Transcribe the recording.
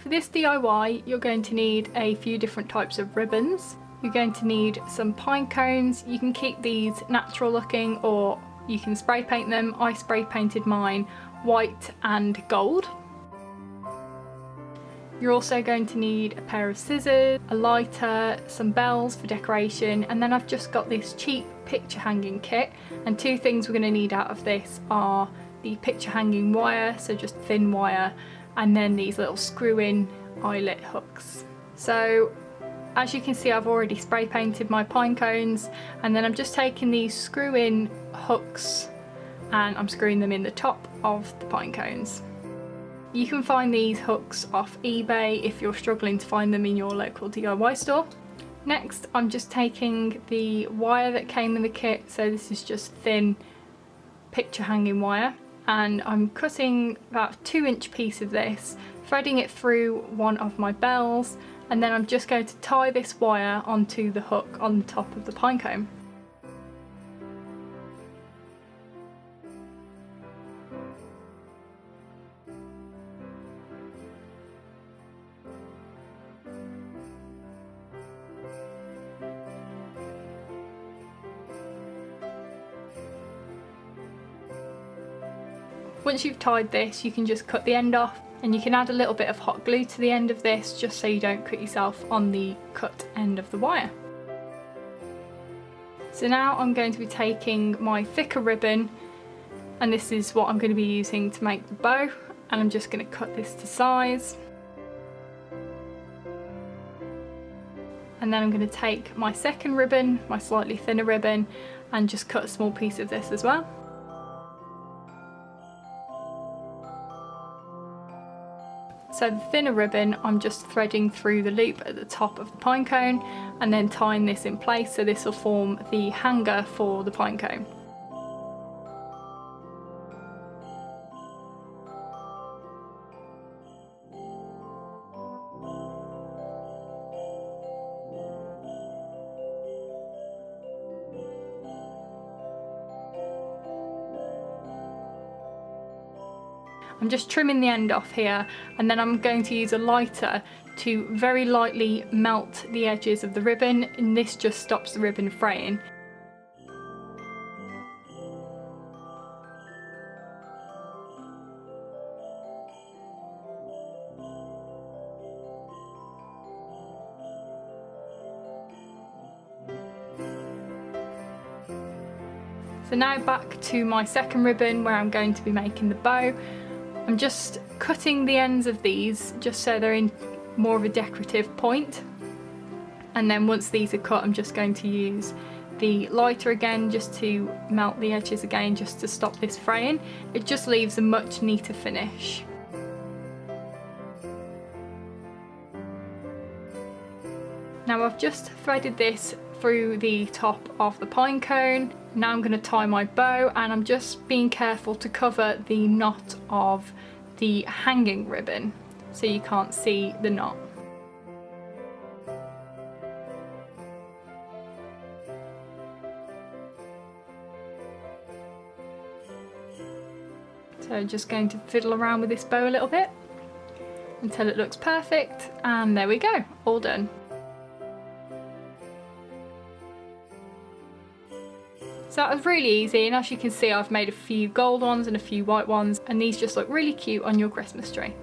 For this DIY, you're going to need a few different types of ribbons. You're going to need some pine cones. You can keep these natural looking or you can spray paint them. I spray painted mine white and gold. You're also going to need a pair of scissors, a lighter, some bells for decoration, and then I've just got this cheap picture hanging kit, and two things we're going to need out of this are the picture hanging wire, so just thin wire, and then these little screw-in eyelet hooks. So as you can see, I've already spray painted my pine cones, and then I'm just taking these screw-in hooks and I'm screwing them in the top of the pine cones. You can find these hooks off eBay if you're struggling to find them in your local DIY store. Next, I'm just taking the wire that came in the kit, so this is just thin picture hanging wire, and I'm cutting about a 2-inch piece of this, threading it through one of my bells, and then I'm just going to tie this wire onto the hook on the top of the pine cone. Once you've tied this, you can just cut the end off, and you can add a little bit of hot glue to the end of this just so you don't cut yourself on the cut end of the wire. So now I'm going to be taking my thicker ribbon, and this is what I'm going to be using to make the bow, and I'm just going to cut this to size. And then I'm going to take my second ribbon, my slightly thinner ribbon, and just cut a small piece of this as well. So the thinner ribbon, I'm just threading through the loop at the top of the pine cone and then tying this in place, so this will form the hanger for the pine cone. I'm just trimming the end off here, and then I'm going to use a lighter to very lightly melt the edges of the ribbon, and this just stops the ribbon fraying. So now back to my second ribbon where I'm going to be making the bow. I'm just cutting the ends of these just so they're in more of a decorative point, and then once these are cut I'm just going to use the lighter again just to melt the edges again, just to stop this fraying. It just leaves a much neater finish. Now I've just threaded this through the top of the pine cone. Now I'm going to tie my bow, and I'm just being careful to cover the knot of the hanging ribbon so you can't see the knot. So just going to fiddle around with this bow a little bit until it looks perfect, and there we go, all done. So that was really easy, and as you can see I've made a few gold ones and a few white ones, and these just look really cute on your Christmas tree.